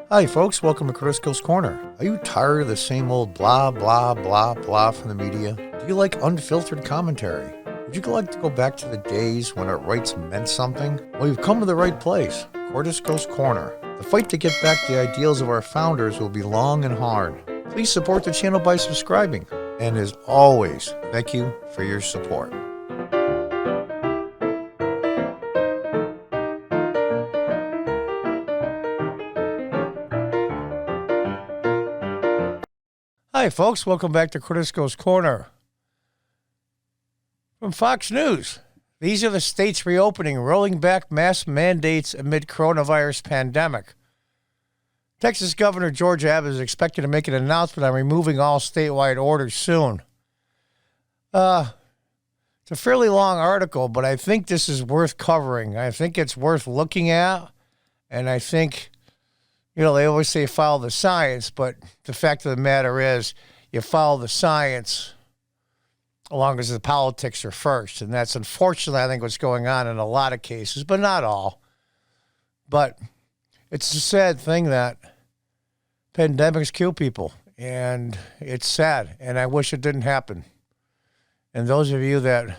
Hi folks, welcome to Crisco's Corner. Are you tired of the same old blah, blah, blah, blah from the media? Do you like unfiltered commentary? Would you like to go back to the days when our rights meant something? Well, you've come to the right place, Crisco's Corner. The fight to get back the ideals of our founders will be long and hard. Please support the channel by subscribing. And as always, thank you for your support. Hi, folks. Welcome back to Crisco's Corner. From Fox News, these are the states reopening, rolling back mask mandates amid coronavirus pandemic. Texas Governor George Abbott is expected to make an announcement on removing all statewide orders soon. It's a fairly long article, but I think this is worth covering. I think it's worth looking at, and I think... they always say follow the science, but the fact of the matter is you follow the science as long as the politics are first. And that's unfortunately, I think, what's going on in a lot of cases, but not all. But it's a sad thing that pandemics kill people, and it's sad, and I wish it didn't happen. And those of you that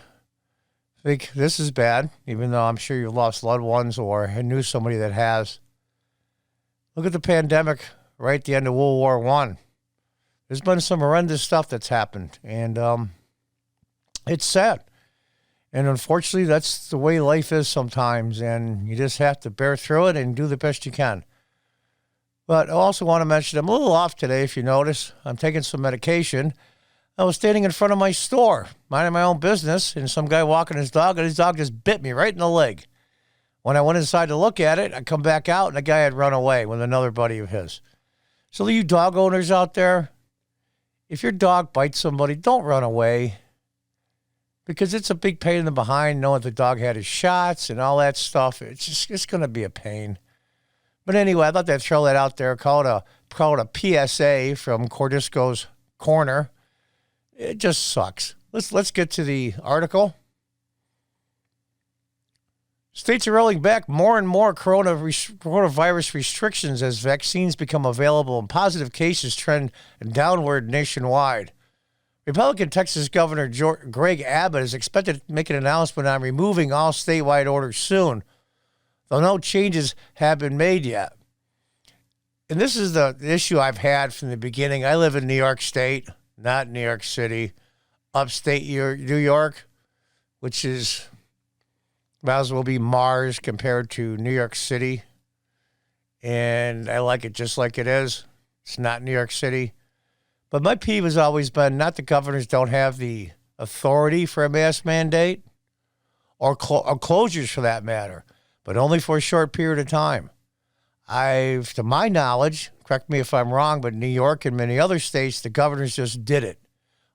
think this is bad, even though I'm sure you lost loved ones or knew somebody that has, look at the pandemic right at the end of World War I. There's been some horrendous stuff that's happened, and it's sad. And unfortunately, that's the way life is sometimes, and you just have to bear through it and do the best you can. But I also want to mention, I'm a little off today, if you notice. I'm taking some medication. I was standing in front of my store, minding my own business, and some guy walking his dog, and his dog just bit me right in the leg. When I went inside to look at it, I come back out, and the guy had run away with another buddy of his. So you dog owners out there, if your dog bites somebody, don't run away, because it's a big pain in the behind knowing the dog had his shots and all that stuff. It's going to be a pain. But anyway, I thought I'd throw that out there, call it a PSA from Crisco's Corner. It just sucks. Let's get to the article. States are rolling back more and more coronavirus restrictions as vaccines become available and positive cases trend downward nationwide. Republican Texas Governor Greg Abbott is expected to make an announcement on removing all statewide orders soon, though no changes have been made yet. And this is the issue I've had from the beginning. I live in New York State, not New York City, upstate New York, which is... might as well be Mars compared to New York City. And I like it just like it is. It's not New York City. But my peeve has always been not the governors don't have the authority for a mask mandate or closures for that matter, but only for a short period of time. To my knowledge, correct me if I'm wrong, but New York and many other states, the governors just did it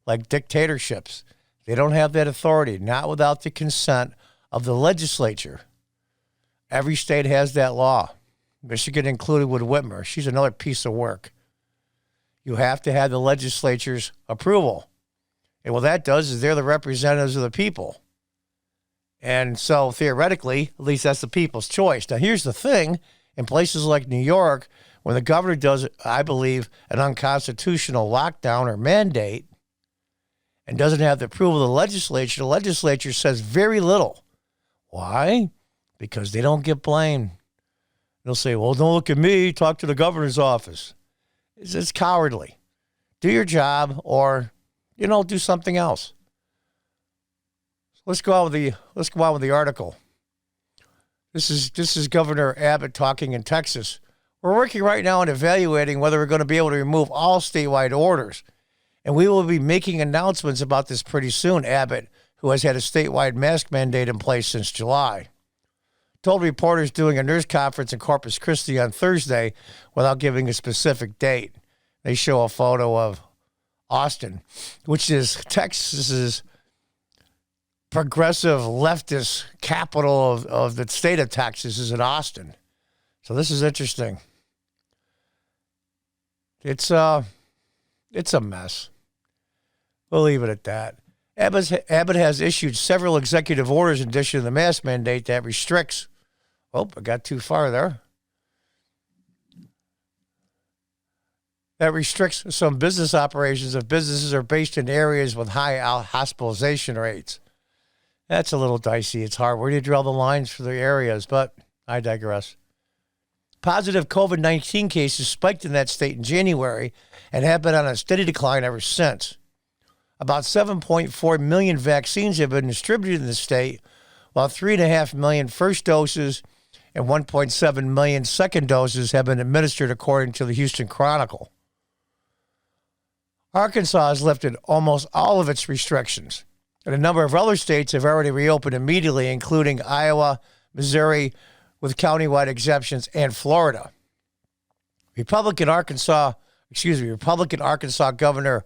like dictatorships. They don't have that authority, not without the consent of the legislature. Every state has that law. Michigan included with Whitmer. She's another piece of work. You have to have the legislature's approval. And what that does is they're the representatives of the people. And so theoretically, at least that's the people's choice. Now here's the thing. In places like New York, when the governor does, I believe, an unconstitutional lockdown or mandate and doesn't have the approval of the legislature says very little. Why? Because they don't get blamed. They'll say, well, don't look at me. Talk to the governor's office. It's cowardly. Do your job or, do something else. Let's go on with the article. This is Governor Abbott talking in Texas. We're working right now on evaluating whether we're going to be able to remove all statewide orders. And we will be making announcements about this pretty soon, Abbott, who has had a statewide mask mandate in place since July, told reporters doing a news conference in Corpus Christi on Thursday without giving a specific date. They show a photo of Austin, which is Texas's progressive leftist capital of the state of Texas is in Austin. So this is interesting. It's a mess. We'll leave it at that. Abbott has issued several executive orders in addition to the mask mandate that restricts. Oh, I got too far there. that restricts some business operations if businesses are based in areas with high hospitalization rates. That's a little dicey. It's hard. Where do you draw the lines for the areas? But I digress. Positive COVID-19 cases spiked in that state in January and have been on a steady decline ever since. About 7.4 million vaccines have been distributed in the state, while 3.5 million first doses and 1.7 million second doses have been administered, according to the Houston Chronicle. Arkansas has lifted almost all of its restrictions, and a number of other states have already reopened immediately, including Iowa, Missouri, with county-wide exemptions, and Florida. Republican Arkansas Governor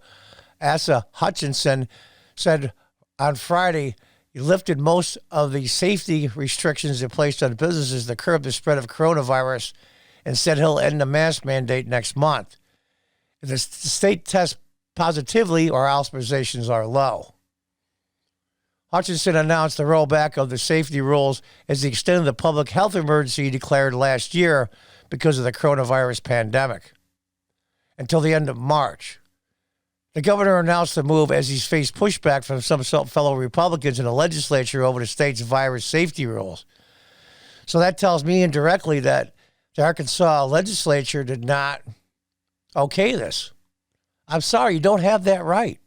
Asa Hutchinson said on Friday he lifted most of the safety restrictions it placed on businesses to curb the spread of coronavirus and said he'll end the mask mandate next month. If the state tests positively or hospitalizations are low. Hutchinson announced the rollback of the safety rules as the extent of the public health emergency declared last year because of the coronavirus pandemic until the end of March. The governor announced the move as he's faced pushback from some fellow Republicans in the legislature over the state's virus safety rules. So that tells me indirectly that the Arkansas legislature did not okay this. I'm sorry, you don't have that right.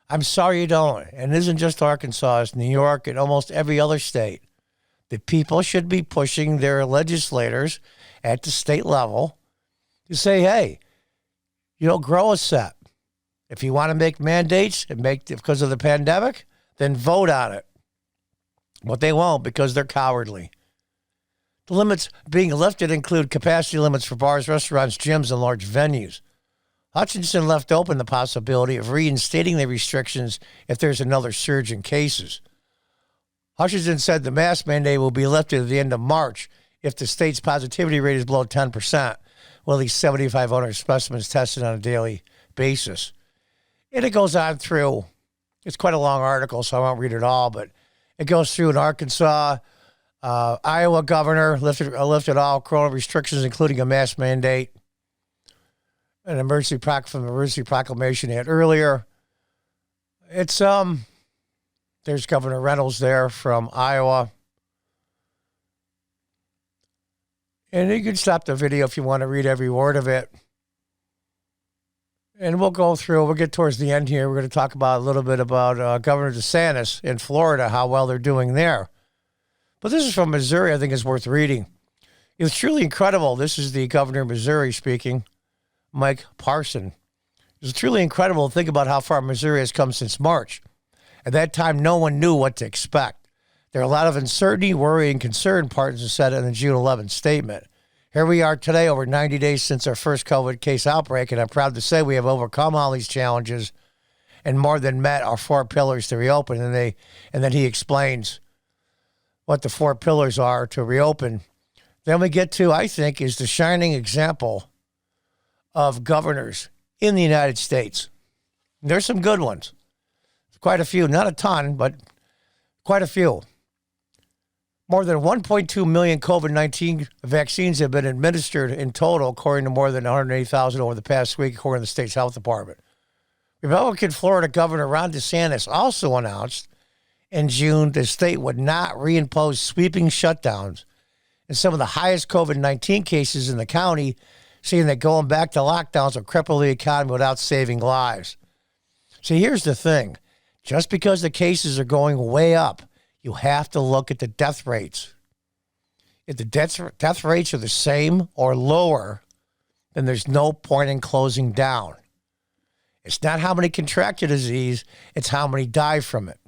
I'm sorry you don't. And it isn't just Arkansas, it's New York and almost every other state. The people should be pushing their legislators at the state level to say, hey, grow a set. If you want to make mandates and because of the pandemic, then vote on it. But they won't because they're cowardly. The limits being lifted include capacity limits for bars, restaurants, gyms, and large venues. Hutchinson left open the possibility of reinstating the restrictions if there's another surge in cases. Hutchinson said the mask mandate will be lifted at the end of March if the state's positivity rate is below 10%, with at least 7,500 specimens tested on a daily basis. And it goes on through, it's quite a long article, so I won't read it all, but it goes through in Arkansas. Iowa governor lifted all corona restrictions, including a mask mandate. An emergency proclamation had earlier. It's there's Governor Reynolds there from Iowa. And you can stop the video if you want to read every word of it. And we'll get towards the end here. We're going to talk about a little bit about Governor DeSantis in Florida, how well they're doing there. But this is from Missouri. I think it's worth reading. It was truly incredible. This is the governor of Missouri speaking. Mike Parson. It's truly incredible to think about how far Missouri has come since March. At that time, no one knew what to expect. There are a lot of uncertainty, worry, and concern, Parson said in the June 11th statement. Here we are today, over 90 days since our first COVID case outbreak, and I'm proud to say we have overcome all these challenges and more than met our 4 pillars to reopen. And then he explains what the 4 pillars are to reopen. Then we get to, I think, is the shining example of governors in the United States. There's some good ones. Quite a few, not a ton, but quite a few. More than 1.2 million COVID-19 vaccines have been administered in total, according to more than 180,000 over the past week, according to the state's health department. Republican Florida Governor Ron DeSantis also announced in June the state would not reimpose sweeping shutdowns in some of the highest COVID-19 cases in the county, saying that going back to lockdowns will cripple the economy without saving lives. See, here's the thing. Just because the cases are going way up, you have to look at the death rates. If the death rates are the same or lower, then there's no point in closing down. It's not how many contract the disease, it's how many die from it.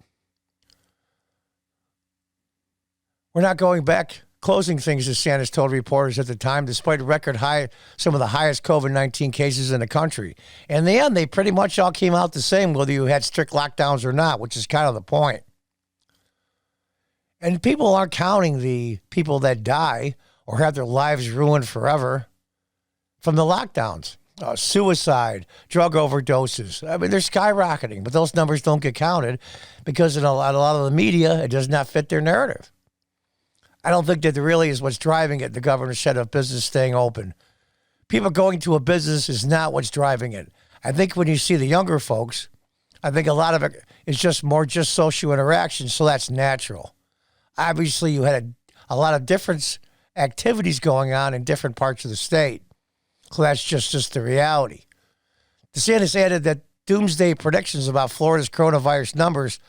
We're not going back closing things, DeSantis told reporters at the time, despite record high, some of the highest COVID-19 cases in the country. In the end, they pretty much all came out the same, whether you had strict lockdowns or not, which is kind of the point. And people aren't counting the people that die or have their lives ruined forever from the lockdowns. Suicide, drug overdoses. I mean, they're skyrocketing, but those numbers don't get counted because in a lot of the media, it does not fit their narrative. I don't think that really is what's driving it. The governor said of business staying open. people going to a business is not what's driving it. I think when you see the younger folks, I think a lot of it is just social interaction, so that's natural. Obviously, you had a lot of different activities going on in different parts of the state, so that's just the reality. DeSantis added that doomsday predictions about Florida's coronavirus numbers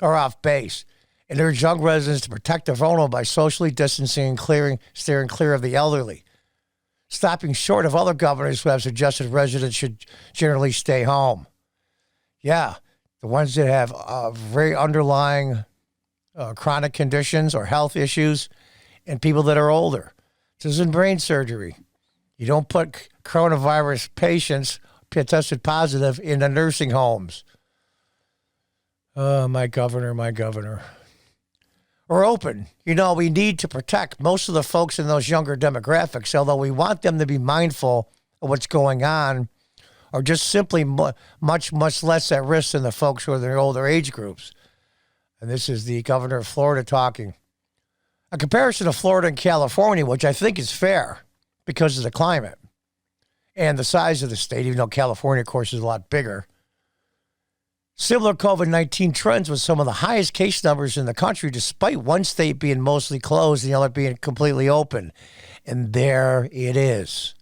are off base and urged young residents to protect the vulnerable by socially distancing and steering clear of the elderly, stopping short of other governors who have suggested residents should generally stay home. Yeah, the ones that have very underlying chronic conditions or health issues and people that are older. This isn't brain surgery. You don't put coronavirus patients tested positive in the nursing homes. My governor. We're open. We need to protect most of the folks in those younger demographics, although we want them to be mindful of what's going on, or just simply much less at risk than the folks who are in their older age groups. And this is the governor of Florida talking. A comparison of Florida and California, which I think is fair because of the climate and the size of the state, even though California, of course, is a lot bigger. Similar COVID-19 trends with some of the highest case numbers in the country, despite one state being mostly closed and the other being completely open. And there it is.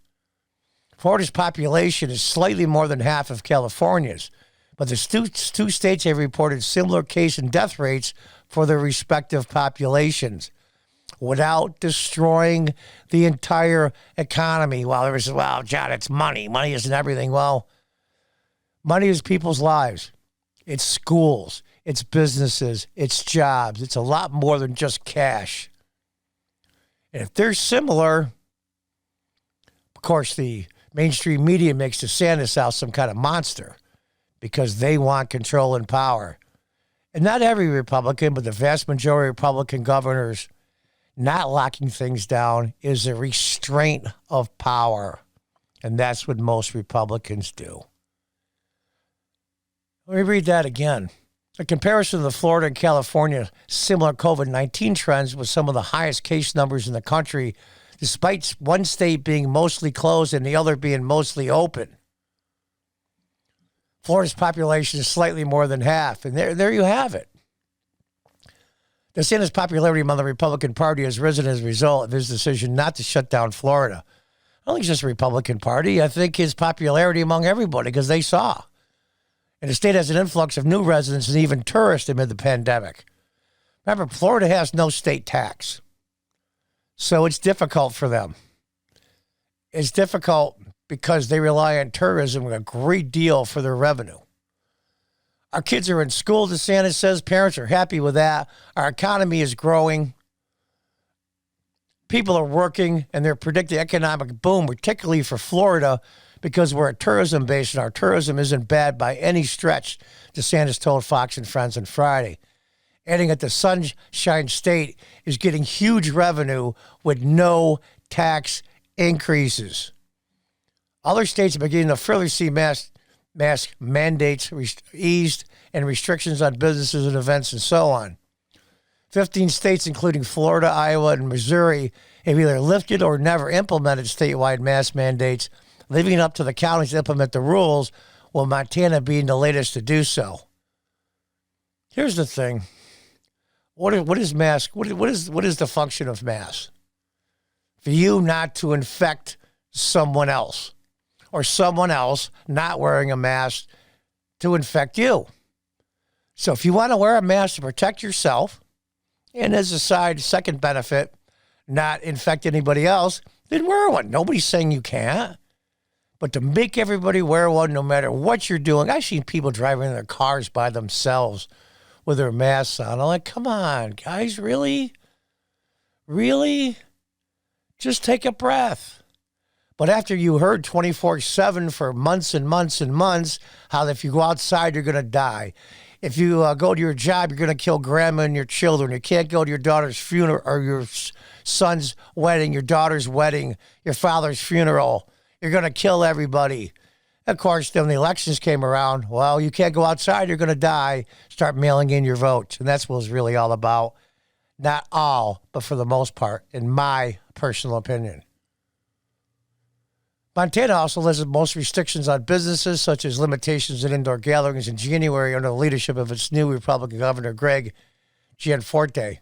Florida's population is slightly more than half of California's, but the two states have reported similar case and death rates for their respective populations without destroying the entire economy. Well, John, it's money. Money isn't everything. Well, money is people's lives. It's schools. It's businesses. It's jobs. It's a lot more than just cash. And if they're similar, of course, the mainstream media makes DeSantis out some kind of monster because they want control and power. And not every Republican, but the vast majority of Republican governors not locking things down is a restraint of power. And that's what most Republicans do. Let me read that again. A comparison of the Florida and California similar COVID-19 trends with some of the highest case numbers in the country, despite one state being mostly closed and the other being mostly open. Florida's population is slightly more than half, and there you have it. DeSantis' popularity among the Republican Party has risen as a result of his decision not to shut down Florida. I don't think it's just the Republican Party. I think his popularity among everybody, because they saw. And the state has an influx of new residents and even tourists amid the pandemic. Remember, Florida has no state tax. So it's difficult for them. It's difficult because they rely on tourism a great deal for their revenue. Our kids are in school, DeSantis says. Parents are happy with that. Our economy is growing. People are working, and they're predicting economic boom, particularly for Florida, because we're a tourism base, and our tourism isn't bad by any stretch, DeSantis told Fox and Friends on Friday, adding that the Sunshine State is getting huge revenue with no tax increases. Other states are beginning to further see mask mandates eased and restrictions on businesses and events and so on. 15 states, including Florida, Iowa, and Missouri, have either lifted or never implemented statewide mask mandates, leaving it up to the counties to implement the rules, with Montana being the latest to do so. Here's the thing. What is mask? What is the function of masks? For you not to infect someone else, or someone else not wearing a mask to infect you. So if you want to wear a mask to protect yourself, and as a second benefit, not infect anybody else, then wear one. Nobody's saying you can't. But to make everybody wear one no matter what you're doing, I've seen people driving in their cars by themselves with their masks on. I'm like, come on, guys, really? Really? Just take a breath. But after you heard 24/7 for months and months and months how if you go outside, you're going to die. If you go to your job, you're going to kill grandma and your children. You can't go to your daughter's funeral or your son's wedding, your daughter's wedding, your father's funeral. You're going to kill everybody. Of course, then the elections came around. Well, you can't go outside. You're going to die. Start mailing in your votes. And that's what it's really all about. Not all, but for the most part, in my personal opinion. Montana also listed most restrictions on businesses, such as limitations on indoor gatherings in January under the leadership of its new Republican Governor, Greg Gianforte.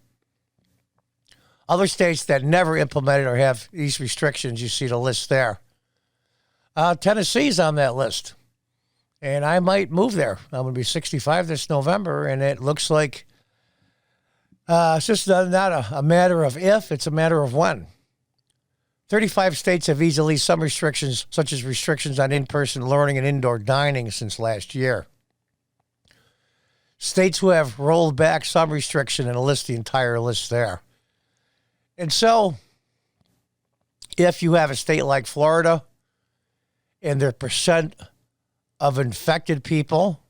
Other states that never implemented or have these restrictions, you see the list there. Tennessee's on that list, and I might move there. I'm going to be 65 this November, and it looks like it's just not a matter of if, it's a matter of when. 35 states have eased at least some restrictions, such as restrictions on in-person learning and indoor dining since last year. States who have rolled back some restriction and list the entire list there. And so, if you have a state like Florida and the percent of infected people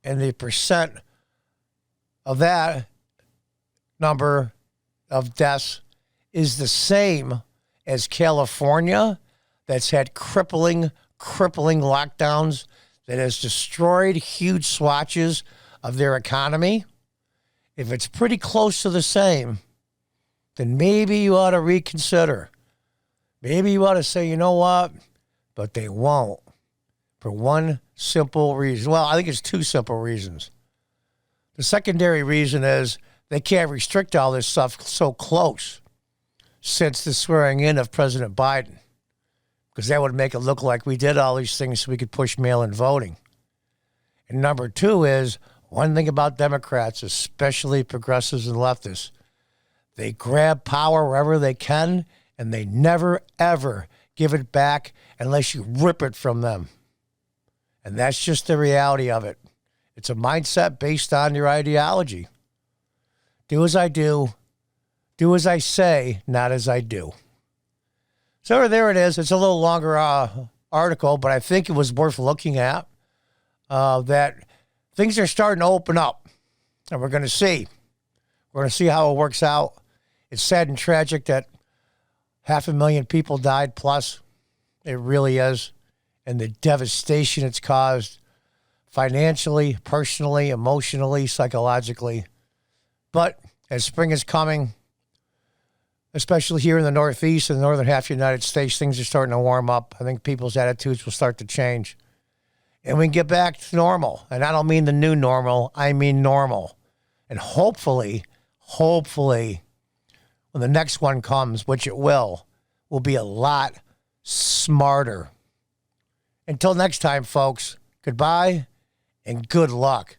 and the percent of that number of deaths is the same as California, that's had crippling lockdowns, that has destroyed huge swatches of their economy, if it's pretty close to the same, then maybe you ought to reconsider. Maybe you ought to say, you know what? But they won't. For one simple reason. Well, I think it's two simple reasons. The secondary reason is they can't restrict all this stuff so close since the swearing in of President Biden, because that would make it look like we did all these things so we could push mail-in voting. And number two is, one thing about Democrats, especially progressives and leftists, they grab power wherever they can, and they never, ever give it back unless you rip it from them. And that's just the reality of it. It's a mindset based on your ideology. Do as I do. Do as I say, not as I do. So there it is. It's a little longer article, but I think it was worth looking at. That things are starting to open up, and we're going to see. We're going to see how it works out. It's sad and tragic that 500,000 people died plus. It really is. And the devastation it's caused financially, personally, emotionally, psychologically. But as spring is coming, especially here in the Northeast and the northern half of the United States, things are starting to warm up. I think people's attitudes will start to change. And we can get back to normal. And I don't mean the new normal. I mean normal. And hopefully, when the next one comes, which it will be a lot smarter. Until next time, folks, goodbye and good luck.